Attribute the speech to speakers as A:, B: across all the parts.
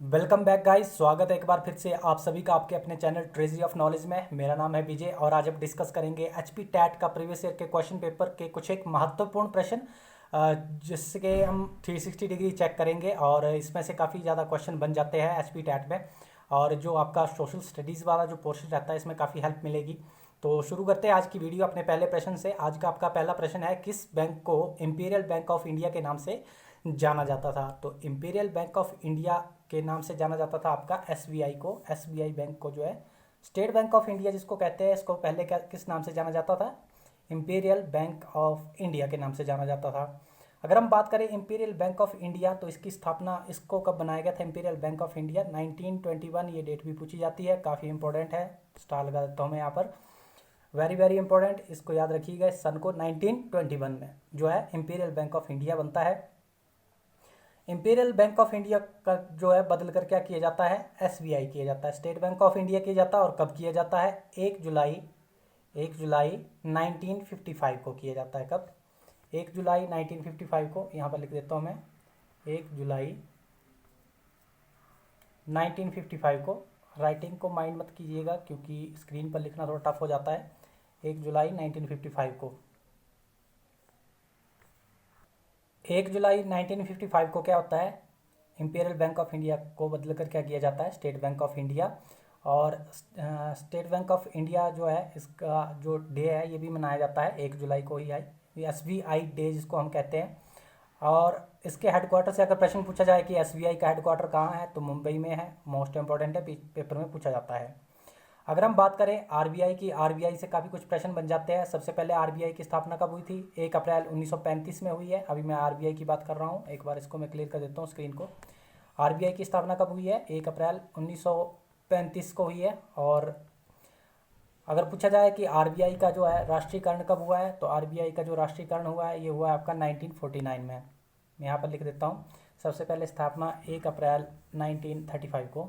A: Welcome back guys. स्वागत है एक बार फिर से आप सभी का आपके अपने चैनल ट्रेजरी ऑफ नॉलेज में। मेरा नाम है विजय और आज हम डिस्कस करेंगे एचपी टैट का प्रीवियस ईयर के क्वेश्चन पेपर के कुछ एक महत्वपूर्ण प्रश्न, जिसके हम 360 डिग्री चेक करेंगे और इसमें से काफ़ी ज़्यादा क्वेश्चन बन जाते हैं एचपी टैट में। और जो आपका सोशल स्टडीज़ वाला जो पोर्शन रहता है इसमें काफ़ी हेल्प मिलेगी। तो शुरू करते हैं आज की वीडियो अपने पहले प्रश्न से। आज का आपका पहला प्रश्न है, किस बैंक को इंपीरियल बैंक ऑफ इंडिया के नाम से जाना जाता था? तो इंपीरियल बैंक ऑफ इंडिया के नाम से जाना जाता था आपका एसबीआई को। एसबीआई बैंक को जो है स्टेट बैंक ऑफ इंडिया जिसको कहते हैं, इसको पहले क्या किस नाम से जाना जाता था? इंपीरियल बैंक ऑफ इंडिया के नाम से जाना जाता था। अगर हम बात करें इंपीरियल बैंक ऑफ इंडिया, तो इसकी स्थापना इसको कब बनाया गया था? इंपीरियल बैंक ऑफ इंडिया 1921, ये डेट भी पूछी जाती है, काफ़ी इंपॉर्टेंट है। स्टार लगा देता हूँ मैं यहाँ पर, वेरी वेरी इंपॉर्टेंट, इसको याद रखिएगा। सन को 1921 में जो है इंपीरियल बैंक ऑफ इंडिया बनता है। इंपीरियल बैंक ऑफ इंडिया का जो है बदल कर क्या किया जाता है? एसबीआई किया जाता है, स्टेट बैंक ऑफ इंडिया किया जाता है। और कब किया जाता है? 1 जुलाई 1955 को किया जाता है। कब? 1 जुलाई 1955 को, यहाँ पर लिख देता हूँ मैं 1 जुलाई 1955 को। राइटिंग को माइंड मत कीजिएगा क्योंकि स्क्रीन पर लिखना थोड़ा टफ हो जाता है। 1 जुलाई 1955 को, 1 जुलाई 1955 को क्या होता है? इंपीरियल बैंक ऑफ इंडिया को बदल कर क्या किया जाता है? State bank of India. और स्टेट बैंक ऑफ इंडिया जो है इसका जो डे है ये भी मनाया जाता है 1 जुलाई को ही है, एसबीआई डे जिसको हम कहते हैं। और इसके हेडक्वार्टर से अगर प्रश्न पूछा जाए कि एसबीआई का हेडक्वार्टर कहाँ है, तो मुंबई में है। मोस्ट इंपॉर्टेंट है, पेपर में पूछा जाता है। अगर हम बात करें आरबीआई की, आरबीआई से काफ़ी कुछ प्रश्न बन जाते हैं। सबसे पहले आरबीआई की स्थापना कब हुई थी? 1 अप्रैल 1935 में हुई है। अभी मैं आरबीआई की बात कर रहा हूँ, एक बार इसको मैं क्लियर कर देता हूँ स्क्रीन को। आरबीआई की स्थापना कब हुई है? 1 अप्रैल 1935 को हुई है। और अगर पूछा जाए कि आरबीआई का जो है राष्ट्रीयकरण कब हुआ है, तो आरबीआई का जो राष्ट्रीयकरण हुआ है ये हुआ है आपका 1949 में। मैं यहाँ पर लिख देता हूँ, सबसे पहले स्थापना 1 अप्रैल 1935 को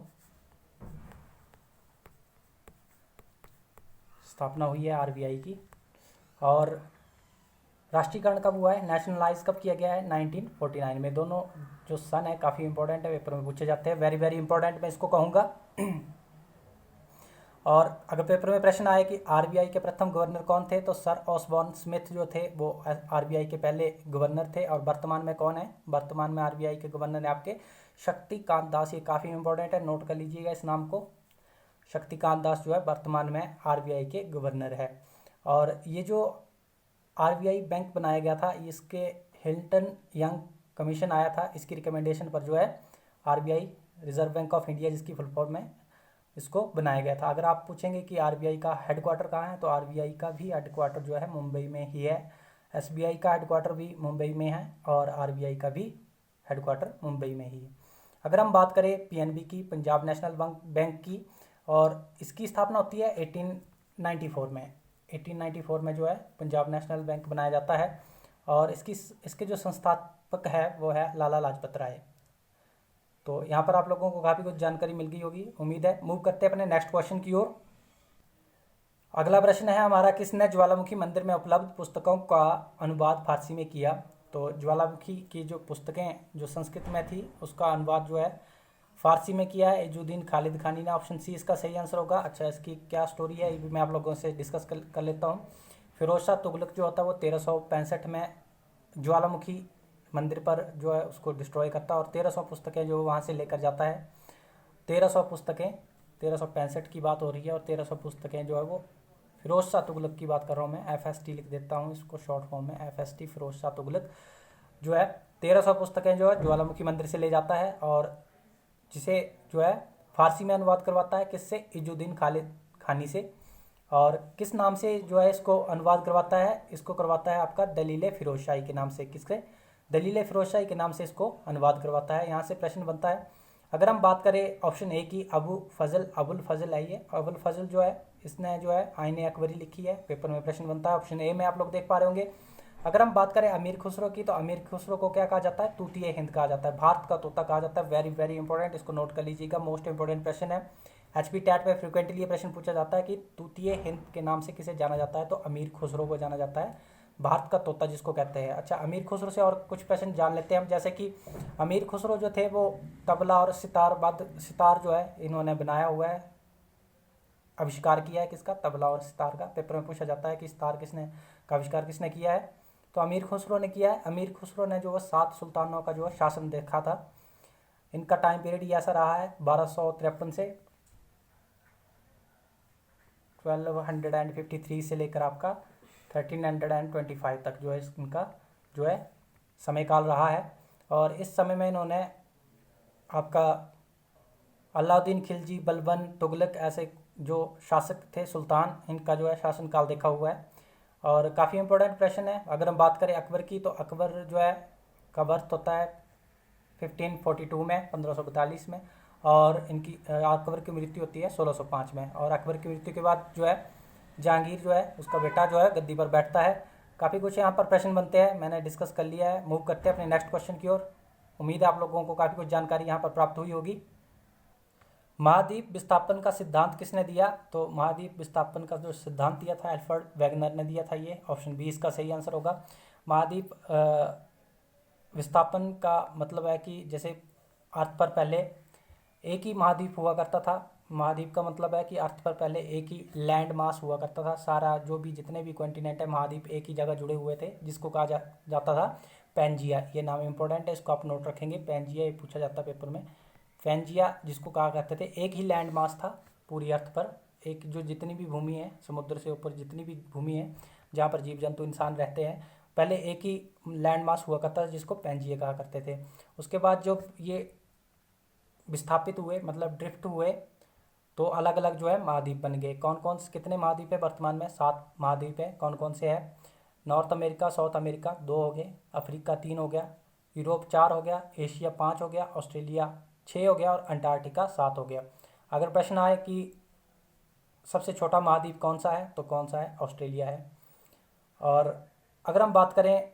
A: स्थापना हुई है आरबीआई की। और राष्ट्रीयकरण कब हुआ है, नेशनलाइज कब किया गया है? 1949 में। दोनों जो सन है काफ़ी इंपॉर्टेंट है, पेपर में पूछे जाते हैं, वेरी वेरी इंपॉर्टेंट मैं इसको कहूँगा। और अगर पेपर में प्रश्न आए कि आरबीआई के प्रथम गवर्नर कौन थे, तो सर ऑसबॉर्न स्मिथ जो थे वो आरबीआई के पहले गवर्नर थे। और वर्तमान में कौन है? वर्तमान में आरबीआई के गवर्नर है आपके शक्तिकांत दास। ये काफ़ी इंपॉर्टेंट है, नोट कर लीजिएगा इस नाम को। शक्तिकांत दास जो है वर्तमान में आरबीआई के गवर्नर है। और ये जो आरबीआई बैंक बनाया गया था, इसके हिल्टन यंग कमीशन आया था, इसकी रिकमेंडेशन पर जो है RBI reserve bank of India जिसकी फुल फॉर्म है इसको बनाया गया था। अगर आप पूछेंगे कि आरबीआई का हेडक्वार्टर कहाँ है, तो आरबीआई का भी हेडक्वार्टर जो है मुंबई में ही है। एसबीआई का हेडक्वार्टर भी मुंबई में है और आरबीआई का भी हेडक्वार्टर मुंबई में ही है। अगर हम बात करें पीएनबी की, पंजाब नेशनल बैंक की, और इसकी स्थापना होती है 1894 में। 1894 में जो है पंजाब नेशनल बैंक बनाया जाता है। और इसके जो संस्थापक है वो है लाला लाजपत राय। तो यहाँ पर आप लोगों को काफ़ी कुछ जानकारी मिल गई होगी, उम्मीद है। मूव करते हैं अपने नेक्स्ट क्वेश्चन की ओर। अगला प्रश्न है हमारा, किसने ज्वालामुखी मंदिर में उपलब्ध पुस्तकों का अनुवाद फारसी में किया? तो ज्वालामुखी की जो पुस्तकें जो संस्कृत में थी उसका अनुवाद जो है फारसी में किया है इजुद्दीन खालिद खानी ने। ऑप्शन सी इसका सही आंसर होगा। अच्छा, इसकी क्या स्टोरी है ये भी मैं आप लोगों से डिस्कस कर लेता हूँ। फिरोज शाह तुगलक जो होता है वो 1365 में ज्वालामुखी मंदिर पर जो है उसको डिस्ट्रॉय करता है और 1300 पुस्तकें जो वहाँ से लेकर जाता है। 1300 पुस्तकें, 1365 की बात हो रही है, और 1300 पुस्तकें जो है वो फिरोज शाह तुगलक की बात कर रहा हूँ मैं। एफएसटी लिख देता हूँ इसको शॉर्ट फॉर्म में, एफएसटी, फिरोज शाह तुगलक जो है 1300 पुस्तकें जो है ज्वालामुखी मंदिर से ले जाता है और जिसे जो है फारसी में अनुवाद करवाता है। किससे? इजुद्दीन खालिद खानी से। और किस नाम से जो है इसको अनुवाद करवाता है? इसको करवाता है आपका दलील फिरोज शाही के नाम से। किससे? दलील फिरोज शाही के नाम से इसको अनुवाद करवाता है। यहाँ से प्रश्न बनता है, अगर हम बात करें ऑप्शन ए की, अबुल फजल है ये। अबुल फजल जो है इसने जो है आईन अकबरी लिखी है। पेपर में प्रश्न बनता है ऑप्शन ए में, आप लोग देख पा रहे होंगे। अगर हम बात करें अमीर खुसरो की, तो अमीर खुसरो को क्या कहा जाता है? तूतीय हिंद कहा जाता है, भारत का तोता कहा जाता है। वेरी वेरी इंपॉर्टेंट, इसको नोट कर लीजिएगा, मोस्ट इंपॉर्टेंट प्रश्न है। एचपी टैट में फ्रिक्वेंटली ये प्रश्न पूछा जाता है कि तूतीय हिंद के नाम से किसे जाना जाता है, तो अमीर खुसरो को जाना जाता है, भारत का तोता जिसको कहते हैं। अच्छा, अमीर खुसरो से और कुछ प्रश्न जान लेते हैं हम, जैसे कि अमीर खुसरो जो थे वो तबला और सितार जो है इन्होंने बनाया हुआ है, आविष्कार किया है। किसका? तबला और सितार का। पेपर में पूछा जाता है कि सितार का आविष्कार किसने किया है, तो अमीर खुसरो ने किया है। अमीर खुसरो ने जो है 7 सुल्तानों का जो है शासन देखा था। इनका टाइम पीरियड ये ऐसा रहा है 1253 से 1253 से लेकर आपका 1325 तक जो है इनका जो है समय काल रहा है। और इस समय में इन्होंने आपका अलाउद्दीन खिलजी, बलबन, तुगलक ऐसे जो शासक थे सुल्तान, इनका जो है शासनकाल देखा हुआ है। और काफ़ी इंपॉर्टेंट प्रश्न है। अगर हम बात करें अकबर की, तो अकबर जो है का बर्थ होता है 1542 में, 1542 में, और इनकी अकबर की मृत्यु होती है 1605 में। और अकबर की मृत्यु के बाद जो है जहांगीर जो है उसका बेटा जो है गद्दी पर बैठता है। काफ़ी कुछ यहाँ पर प्रश्न बनते हैं, मैंने डिस्कस कर लिया है। मूव करते हैं अपने नेक्स्ट क्वेश्चन की ओर। उम्मीद है आप लोगों को काफ़ी कुछ जानकारी यहाँ पर प्राप्त हुई होगी। महाद्वीप विस्थापन का सिद्धांत किसने दिया? तो महाद्वीप विस्थापन का जो सिद्धांत दिया था एल्फ्रेड वेगनर ने दिया था। ये ऑप्शन बी इसका सही आंसर होगा। महाद्वीप विस्थापन का मतलब है कि जैसे अर्थ पर पहले एक ही महाद्वीप हुआ करता था। महाद्वीप का मतलब है कि अर्थ पर पहले एक ही लैंड मास हुआ करता था। सारा जो भी जितने भी कॉन्टिनेंट है महाद्वीप एक ही जगह जुड़े हुए थे, जिसको कहा जाता था पैंजिया। ये नाम इंपॉर्टेंट है, इसको आप नोट रखेंगे। पैंजिया ये पूछा जाता है पेपर में। पैंजिया जिसको कहा करते थे, एक ही लैंड मास था पूरी अर्थ पर। एक जो जितनी भी भूमि है, समुद्र से ऊपर जितनी भी भूमि है जहाँ पर जीव जंतु इंसान रहते हैं, पहले एक ही लैंड मास हुआ करता था जिसको पैंजिया कहा करते थे। उसके बाद जो ये विस्थापित हुए मतलब ड्रिफ्ट हुए, तो अलग अलग जो है महाद्वीप बन गए। कौन कौन से कितने महाद्वीप है वर्तमान में? 7 महाद्वीप है। कौन कौन से है? नॉर्थ अमेरिका, साउथ अमेरिका 2 हो गए, अफ्रीका 3 हो गया, यूरोप 4 हो गया, एशिया 5 हो गया, ऑस्ट्रेलिया 6 हो गया और अंटार्कटिका 7 हो गया। अगर प्रश्न आए कि सबसे छोटा महाद्वीप कौन सा है, तो कौन सा है? ऑस्ट्रेलिया है। और अगर हम बात करें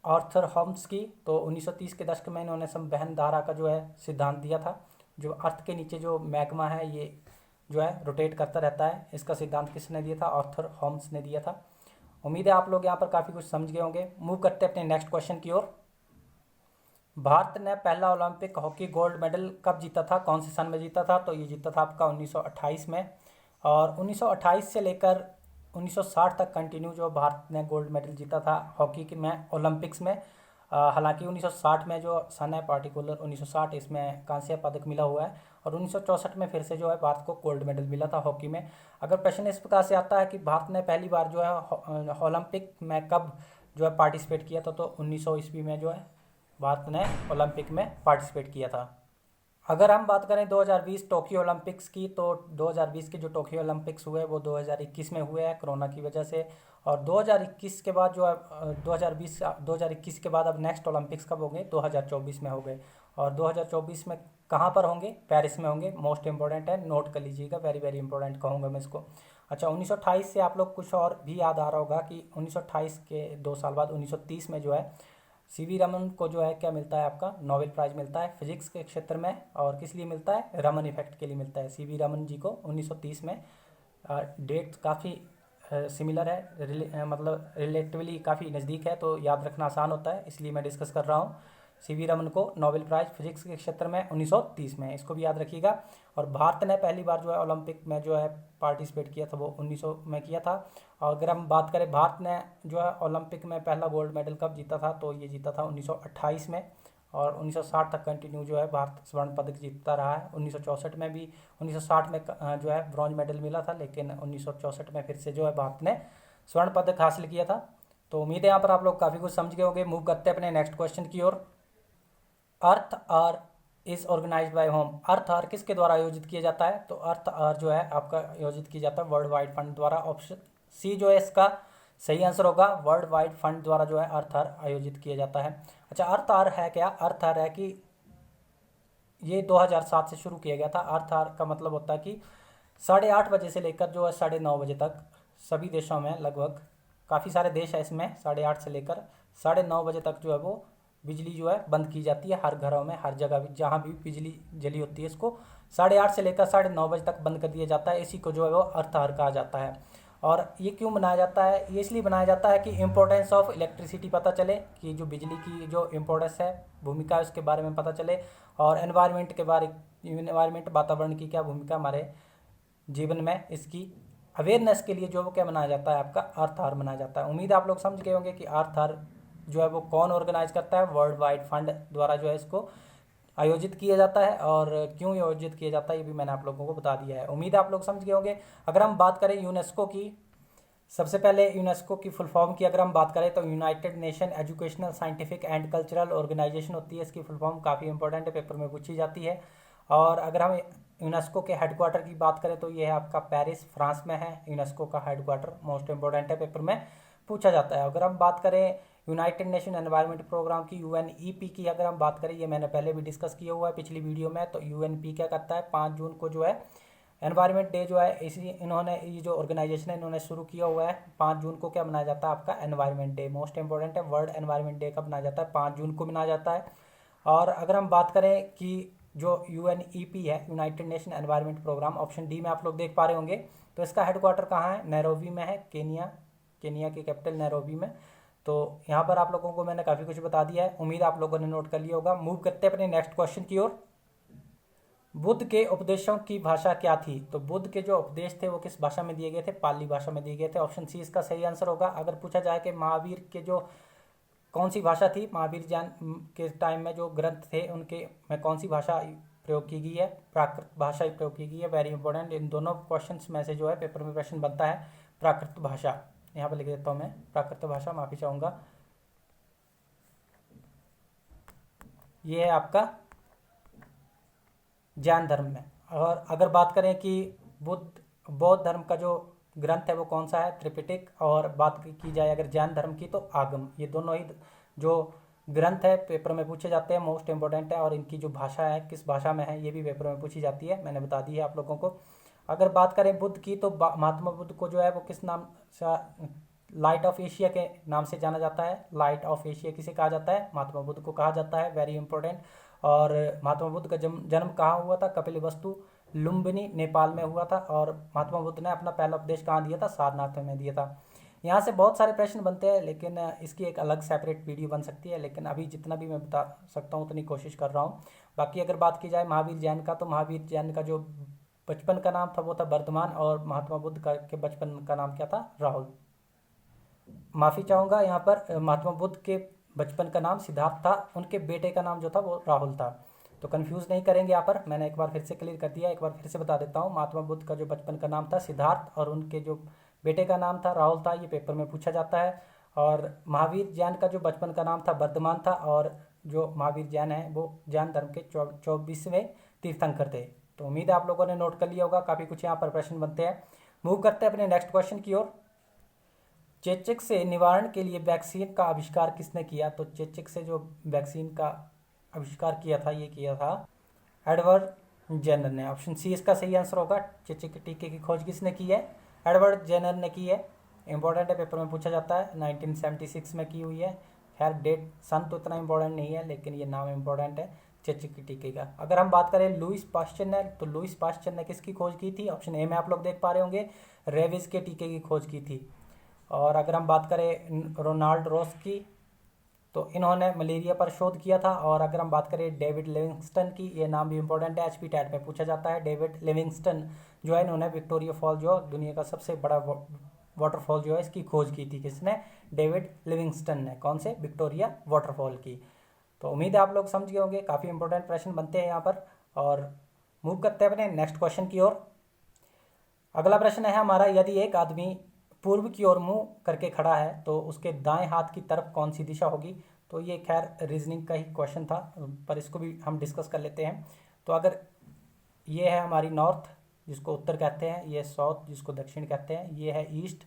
A: आर्थर हॉम्स की, तो 1930 के दशक में इन्होंने संवहन धारा का जो है सिद्धांत दिया था। जो अर्थ के नीचे जो मैग्मा है ये जो है रोटेट करता रहता है, इसका सिद्धांत किसने दिया था? आर्थर हॉम्स ने दिया था। उम्मीद है आप लोग यहाँ पर काफ़ी कुछ समझ गए होंगे। मूव करते हैं अपने नेक्स्ट क्वेश्चन की ओर। भारत ने पहला ओलंपिक हॉकी गोल्ड मेडल कब जीता था? कौन से सन में जीता था? तो ये जीता था आपका 1928 में। और 1928 से लेकर 1960 तक कंटिन्यू जो भारत ने गोल्ड मेडल जीता था हॉकी के में, ओलंपिक्स में। हालांकि 1960 में जो सन है पार्टिकुलर 1960, इसमें कांस्य पदक मिला हुआ है। और 1964 में फिर से जो है भारत को गोल्ड मेडल मिला था हॉकी में। अगर प्रश्न इस प्रकार से आता है कि भारत ने पहली बार जो है ओलंपिक में कब जो है पार्टिसिपेट किया था, तो 1900 ईस्वी में जो है भारत ने ओलंपिक में पार्टिसिपेट किया था। अगर हम बात करें 2020 टोक्यो ओलंपिक्स की, तो 2020 के जो टोक्यो ओलंपिक्स हुए वो 2021 में हुए हैं कोरोना की वजह से। और 2021 के बाद जो है 2021 के बाद अब नेक्स्ट ओलंपिक्स कब होंगे? 2024 में हो गए। और 2024 में कहाँ पर होंगे? पेरिस में होंगे। मोस्ट इंपॉर्टेंट है, नोट कर लीजिएगा, वेरी वेरी इंपॉर्टेंट कहूँगा मैं इसको। अच्छा, 1928 से आप लोग कुछ और भी याद आ रहा होगा कि 1928 के 2 साल बाद 1930 में जो है सीवी रमन को जो है क्या मिलता है? आपका नोबेल प्राइज़ मिलता है फिजिक्स के क्षेत्र में। और किस लिए मिलता है? रमन इफेक्ट के लिए मिलता है सीवी रमन जी को 1930 में। डेट काफ़ी सिमिलर है, मतलब रिलेटिवली काफ़ी नज़दीक है, तो याद रखना आसान होता है, इसलिए मैं डिस्कस कर रहा हूँ। सीवी रमन को नोबेल प्राइज़ फिजिक्स के क्षेत्र में 1930 में, इसको भी याद रखिएगा। और भारत ने पहली बार जो है ओलंपिक में जो है पार्टिसिपेट किया था वो 1900 में किया था। और अगर हम बात करें भारत ने जो है ओलंपिक में पहला गोल्ड मेडल कब जीता था, तो ये जीता था 1928 में। और 1960 तक कंटिन्यू जो है भारत स्वर्ण पदक जीतता रहा है। 1964 में भी 1960 में जो है ब्रॉन्ज मेडल मिला था, लेकिन 1964 में फिर से जो है भारत ने स्वर्ण पदक हासिल किया था। तो उम्मीद है यहाँ पर आप लोग काफ़ी कुछ समझ गए होंगे। मूव करते हैं अपने नेक्स्ट क्वेश्चन की ओर। Earth hour is organized by whom? Earth hour किसके द्वारा आयोजित किया जाता है? तो अर्थ आर जो है आपका आयोजित किया जाता है वर्ल्ड वाइड फंड द्वारा। ऑप्शन सी जो है इसका सही आंसर होगा। वर्ल्ड वाइड फंड द्वारा जो है अर्थ आर आयोजित किया जाता है। अच्छा, अर्थ आर है क्या? अर्थ आर है कि ये 2007 से शुरू किया गया था। अर्थ आर का मतलब होता है कि 8:30 बजे से लेकर जो है 9:30 बजे तक सभी देशों में, लगभग काफ़ी सारे देश है इसमें, 8:30 से लेकर 9:30 बजे तक जो है वो बिजली जो है बंद की जाती है। हर घरों में, हर जगह भी जहाँ भी बिजली जली होती है इसको 8:30 से लेकर 9:30 बजे तक बंद कर दिया जाता है। इसी को जो है वो अर्थ आवर कहा जाता है। और ये क्यों बनाया जाता है? ये इसलिए बनाया जाता है कि इम्पोर्टेंस ऑफ इलेक्ट्रिसिटी पता चले, कि जो बिजली की जो इम्पोर्टेंस है, भूमिका है, उसके बारे में पता चले। और एनवायरनमेंट के बारे, एनवायरनमेंट वातावरण की क्या भूमिका हमारे जीवन में, इसकी अवेयरनेस के लिए जो वो क्या बनाया जाता है, आपका अर्थ आवर बनाया जाता है। उम्मीद आप लोग समझ गए होंगे कि अर्थ आवर जो है वो कौन ऑर्गेनाइज करता है, वर्ल्ड वाइड फंड द्वारा जो है इसको आयोजित किया जाता है, और क्यों आयोजित किया जाता है ये भी मैंने आप लोगों को बता दिया है। उम्मीद आप लोग समझ गए होंगे। अगर हम बात करें यूनेस्को की, सबसे पहले यूनेस्को की फुल फॉर्म की अगर हम बात करें तो United Nation Educational Scientific and Cultural Organization होती है। इसकी फुल फॉर्म काफ़ी इंपॉर्टेंट है, पेपर में पूछी जाती है। और अगर हम यूनेस्को के हेडक्वार्टर की बात करें तो ये है आपका पेरिस, फ्रांस में है यूनेस्को का हेडक्वार्टर। मोस्ट इंपॉर्टेंट है, पेपर में पूछा जाता है। अगर हम बात करें यूनाइटेड नेशन एनवायरनमेंट प्रोग्राम की, यूएनईपी की अगर हम बात करें, ये मैंने पहले भी डिस्कस किया हुआ है पिछली वीडियो में। तो यूएनपी क्या करता है, 5 जून को जो है एनवायरनमेंट डे जो है, इसी इन्होंने ये जो ऑर्गेनाइजेशन है इन्होंने शुरू किया हुआ है। 5 जून को क्या मनाया जाता है, आपका एनवायरनमेंट डे। मोस्ट इंपॉर्टेंट है, वर्ल्ड एनवायरनमेंट डे कब मनाया जाता है, 5 जून को मनाया जाता है। और अगर हम बात करें कि जो यूएनईपी है, United Nation Environment Programme, option D में आप लोग देख पा रहे होंगे। तो इसका हेडक्वार्टर कहाँ है, नैरोबी में है, केनिया, केनिया की कैपिटल नैरोबी में। तो यहाँ पर आप लोगों को मैंने काफ़ी कुछ बता दिया है, उम्मीद आप लोगों ने नोट कर लिया होगा। मूव करते हैं अपने नेक्स्ट क्वेश्चन की ओर। बुद्ध के उपदेशों की भाषा क्या थी? तो बुद्ध के जो उपदेश थे वो किस भाषा में दिए गए थे, पाली भाषा में दिए गए थे। ऑप्शन सी इसका सही आंसर होगा। अगर पूछा जाए कि महावीर के जो कौन सी भाषा थी, महावीर जैन के टाइम में जो ग्रंथ थे उनके में कौन सी भाषा प्रयोग की गई है, प्राकृत भाषा प्रयोग की गई है। वेरी इंपॉर्टेंट, इन दोनों क्वेश्चंस में से जो है पेपर में प्रश्न बनता है प्राकृत भाषा। यहाँ पर लिख देता हूँ मैं प्राकृत भाषा, माफी चाहूँगा। ये है आपका जैन धर्म में। और अगर बात करें कि बौद्ध धर्म का जो ग्रंथ है वो कौन सा है, त्रिपिटक। और बात की जाए अगर जैन धर्म की तो आगम। ये दोनों ही जो ग्रंथ है पेपर में पूछे जाते हैं, मोस्ट इंपॉर्टेंट है। और इनकी जो भाषा है किस भाषा में है ये भी पेपर में पूछी जाती है, मैंने बता दी है आप लोगों को। अगर बात करें बुद्ध की तो महात्मा बुद्ध को जो है वो किस नाम से, लाइट ऑफ एशिया के नाम से जाना जाता है। लाइट ऑफ एशिया किसे कहा जाता है, महात्मा बुद्ध को कहा जाता है। Very important. और महात्मा बुद्ध का जन्म कहाँ हुआ था, कपिलवस्तु लुम्बिनी नेपाल में हुआ था। और महात्मा बुद्ध ने अपना पहला उपदेश कहाँ दिया था, सारनाथ में दिया था। यहाँ से बहुत सारे प्रश्न बनते हैं, लेकिन इसकी एक अलग सेपरेट वीडियो बन सकती है। लेकिन अभी जितना भी मैं बता सकता हूँ उतनी कोशिश कर रहा हूँ। बाकी अगर बात की जाए महावीर जैन का, तो महावीर जैन का जो बचपन का नाम था वो था वर्धमान। और महात्मा बुद्ध का के बचपन का नाम क्या था, राहुल। माफ़ी चाहूँगा, यहाँ पर महात्मा बुद्ध के बचपन का नाम सिद्धार्थ था, उनके बेटे का नाम जो था वो राहुल था। तो कंफ्यूज नहीं करेंगे यहाँ पर, मैंने एक बार फिर से क्लियर कर दिया, एक बार फिर से बता देता हूँ। महात्मा बुद्ध का जो बचपन का नाम था सिद्धार्थ, और उनके जो बेटे का नाम था राहुल था। ये पेपर में पूछा जाता है। और महावीर जैन का जो बचपन का नाम था वर्धमान था। और जो महावीर जैन है वो जैन धर्म के 24वें तीर्थंकर थे। तो उम्मीद है आप लोगों ने नोट कर लिया होगा, काफ़ी कुछ यहाँ पर प्रश्न बनते हैं। मूव करते हैं अपने नेक्स्ट क्वेश्चन की ओर। चेचक से निवारण के लिए वैक्सीन का आविष्कार किसने किया? तो चेचक से जो वैक्सीन का आविष्कार किया था ये किया था एडवर्ड जेनर ने। ऑप्शन सी इसका सही आंसर होगा। चेचक के टीके की खोज किसने की है, एडवर्ड जेनर ने की है। इंपॉर्टेंट है, पेपर में पूछा जाता है, 1976 में की हुई है। खैर डेट सन तो इतना इंपॉर्टेंट नहीं है, लेकिन ये नाम इंपॉर्टेंट है चेचक के टीके का। अगर हम बात करें लुईस पास्चर ने, तो लुईस पास्चर ने किसकी खोज की थी? ऑप्शन ए में आप लोग देख पा रहे होंगे, रेबीज के टीके की खोज की थी। और अगर हम बात करें रोनाल्ड रोस की, तो इन्होंने मलेरिया पर शोध किया था। और अगर हम बात करें डेविड लिविंगस्टन की, ये नाम भी इंपॉर्टेंट है, एचपी टैट में पूछा जाता है। डेविड लिविंगस्टन जो है इन्होंने विक्टोरिया फॉल, जो दुनिया का सबसे बड़ा वाटरफॉल जो है इसकी खोज की थी। किसने? डेविड लिविंगस्टन ने। कौन से? विक्टोरिया वाटरफॉल की। तो उम्मीद है आप लोग समझ गए होंगे, काफ़ी इंपॉर्टेंट प्रश्न बनते हैं यहाँ पर। और मूव करते हैं अपने नेक्स्ट क्वेश्चन की ओर। अगला प्रश्न है हमारा, यदि एक आदमी पूर्व की ओर मुंह करके खड़ा है तो उसके दाएं हाथ की तरफ कौन सी दिशा होगी? तो ये खैर रीजनिंग का ही क्वेश्चन था, पर इसको भी हम डिस्कस कर लेते हैं। तो अगर ये है हमारी नॉर्थ जिसको उत्तर कहते हैं, ये साउथ जिसको दक्षिण कहते हैं, ये है ईस्ट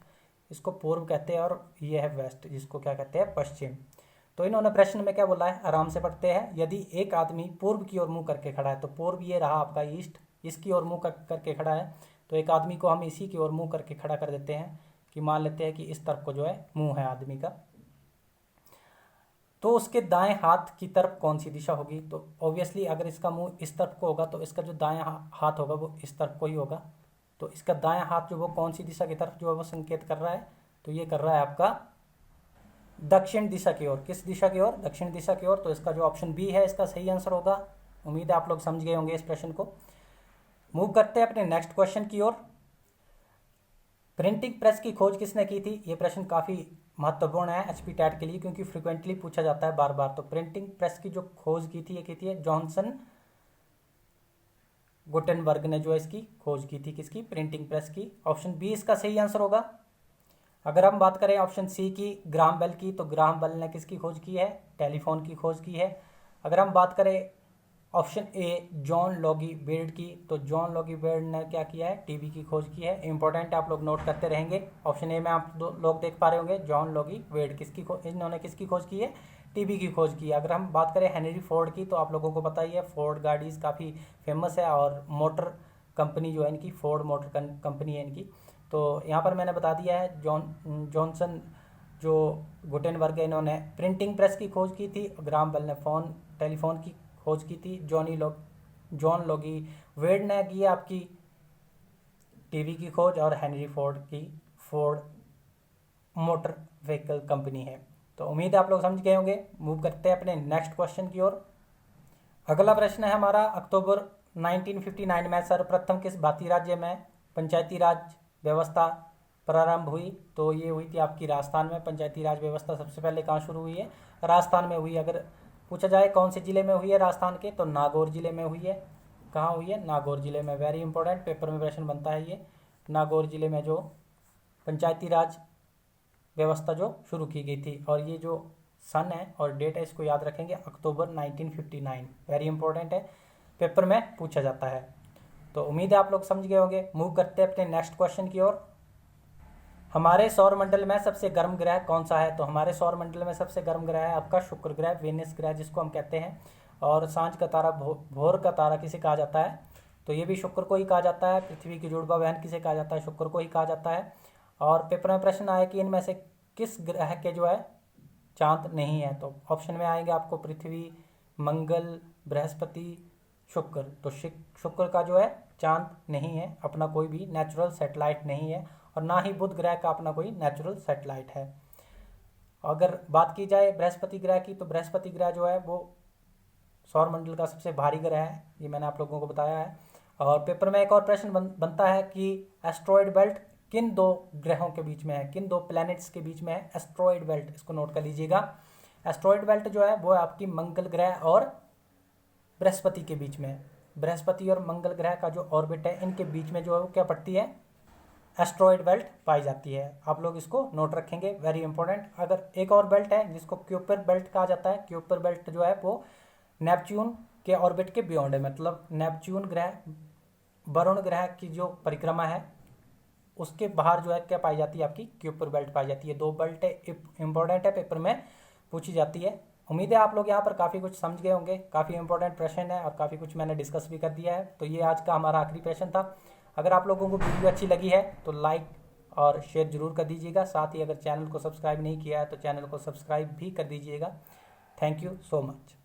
A: इसको पूर्व कहते हैं, और ये है वेस्ट जिसको क्या कहते हैं, पश्चिम। तो इन्होंने प्रश्न में क्या बोला है, आराम से पढ़ते हैं। यदि एक आदमी पूर्व की ओर मुंह करके खड़ा है, तो पूर्व ये रहा आपका ईस्ट, इसकी ओर मुंह करके खड़ा है। तो एक आदमी को हम इसी की ओर मुंह करके खड़ा कर देते हैं, कि मान लेते हैं कि इस तरफ को जो है मुंह है आदमी का। तो उसके दाएं हाथ की तरफ कौन सी दिशा होगी? तो ऑब्वियसली अगर इसका मुंह इस तरफ को होगा तो इसका जो दाएं हाथ होगा वो इस तरफ को ही होगा। तो इसका दायां हाथ जो वो कौन सी दिशा की तरफ जो है वो संकेत कर रहा है, तो ये कर रहा है आपका दक्षिण दिशा की ओर। किस दिशा की ओर? दक्षिण दिशा की ओर। तो इसका जो ऑप्शन बी है इसका सही आंसर होगा। उम्मीद है आप लोग समझ गए होंगे इस प्रश्न को। मूव करते हैं अपने नेक्स्ट क्वेश्चन की ओर। प्रिंटिंग प्रेस की खोज किसने की थी? ये प्रश्न काफ़ी महत्वपूर्ण है एचपी टैट के लिए, क्योंकि फ्रिक्वेंटली पूछा जाता है बार बार। तो प्रिंटिंग प्रेस की जो खोज की थी ये की थी जॉनसन गुटेनबर्ग ने जो है इसकी खोज की थी। किसकी? प्रिंटिंग प्रेस की। ऑप्शन बी इसका सही आंसर होगा। अगर हम बात करें ऑप्शन सी की, ग्राहम बेल की, तो ग्राहम बेल ने किसकी खोज की है? टेलीफोन की खोज की है। अगर हम बात करें ऑप्शन ए जॉन लोगी बेर्ड की, तो जॉन लोगी बेर्ड ने क्या किया है? टीवी की खोज की है। इंपॉर्टेंट है, आप लोग नोट करते रहेंगे। ऑप्शन ए में आप लोग देख पा रहे होंगे जॉन लोगी बेर्ड इन्होंने किसकी खोज की है? टीवी की खोज की है। अगर हम बात करें हेनरी फोर्ड की, तो आप लोगों को पता ही है फोर्ड गाड़ीज काफ़ी फेमस है, और मोटर कंपनी जो है इनकी फोर्ड मोटर कंपनी है इनकी। तो यहाँ पर मैंने बता दिया है जॉनसन जो गुटेनबर्ग है इन्होंने प्रिंटिंग प्रेस की खोज की थी, ग्राहम बेल ने टेलीफोन की खोज की थी, जॉन लोगी वेड ने की आपकी टीवी की खोज, और हेनरी फोर्ड की फोर्ड मोटर व्हीकल कंपनी है। तो उम्मीद है आप लोग समझ गए होंगे। मूव करते हैं अपने नेक्स्ट क्वेश्चन की ओर। अगला प्रश्न है हमारा, अक्टूबर 1959 में सर्वप्रथम किस भारतीय राज्य में पंचायती राज व्यवस्था प्रारंभ हुई? तो ये हुई थी आपकी राजस्थान में। पंचायती राज व्यवस्था सबसे पहले कहाँ शुरू हुई है? राजस्थान में हुई। अगर पूछा जाए कौन से जिले में हुई है राजस्थान के, तो नागौर जिले में हुई है। कहाँ हुई है? नागौर जिले में। वेरी इंपॉर्टेंट, पेपर में प्रश्न बनता है ये। नागौर जिले में जो पंचायती राज व्यवस्था जो शुरू की गई थी, और ये जो सन है और डेट है इसको याद रखेंगे, अक्टूबर 1959। वेरी इंपॉर्टेंट है, पेपर में पूछा जाता है। तो उम्मीद है आप लोग समझ गए होंगे। मूव करते हैं अपने नेक्स्ट क्वेश्चन की ओर। हमारे सौर मंडल में सबसे गर्म ग्रह कौन सा है? तो हमारे सौर मंडल में सबसे गर्म ग्रह है आपका शुक्र ग्रह, वेनिस ग्रह जिसको हम कहते हैं। और सांझ का तारा, भोर का तारा किसे कहा जाता है? तो ये भी शुक्र को ही कहा जाता है। पृथ्वी की जुड़वा बहन किसे कहा जाता है? शुक्र को ही कहा जाता है। और पेपर में प्रश्न आया कि इनमें से किस ग्रह के जो है चांद नहीं है? तो ऑप्शन में आएंगे आपको पृथ्वी, मंगल, बृहस्पति, शुक्र। तो शुक्र का जो है चांद नहीं है, अपना कोई भी नेचुरल सैटेलाइट नहीं है, और ना ही बुध ग्रह का अपना कोई नेचुरल सैटेलाइट है। अगर बात की जाए बृहस्पति ग्रह की, तो बृहस्पति ग्रह जो है वो सौर मंडल का सबसे भारी ग्रह है, ये मैंने आप लोगों को बताया है। और पेपर में एक और प्रश्न बनता है कि एस्ट्रॉयड बेल्ट किन दो ग्रहों के बीच में है, किन दो प्लैनेट्स के बीच में है एस्ट्रॉयड बेल्ट? इसको नोट कर लीजिएगा। एस्ट्रॉयड बेल्ट जो है वो आपकी मंगल ग्रह और बृहस्पति के बीच में है। बृहस्पति और मंगल ग्रह का जो ऑर्बिट है इनके बीच में जो है वो क्या पड़ती है? एस्ट्रॉयड बेल्ट पाई जाती है। आप लोग इसको नोट रखेंगे, वेरी इंपॉर्टेंट। अगर एक और बेल्ट है जिसको क्यूपर बेल्ट कहा जाता है, क्यूपर बेल्ट जो है वो नेपच्यून के ऑर्बिट के बियॉन्ड है, मतलब नेपच्यून ग्रह, वरुण ग्रह की जो परिक्रमा है उसके बाहर जो है क्या पाई जाती है? आपकी क्यूपर बेल्ट पाई जाती है। दो बेल्ट इंपॉर्टेंट है, पेपर में पूछी जाती है। उम्मीद है आप लोग यहाँ पर काफ़ी कुछ समझ गए होंगे। काफ़ी इंपॉर्टेंट प्रश्न है और काफ़ी कुछ मैंने डिस्कस भी कर दिया है। तो ये आज का हमारा आखिरी प्रश्न था। अगर आप लोगों को वीडियो अच्छी लगी है तो लाइक और शेयर जरूर कर दीजिएगा। साथ ही अगर चैनल को सब्सक्राइब नहीं किया है तो चैनल को सब्सक्राइब भी कर दीजिएगा। Thank you so much.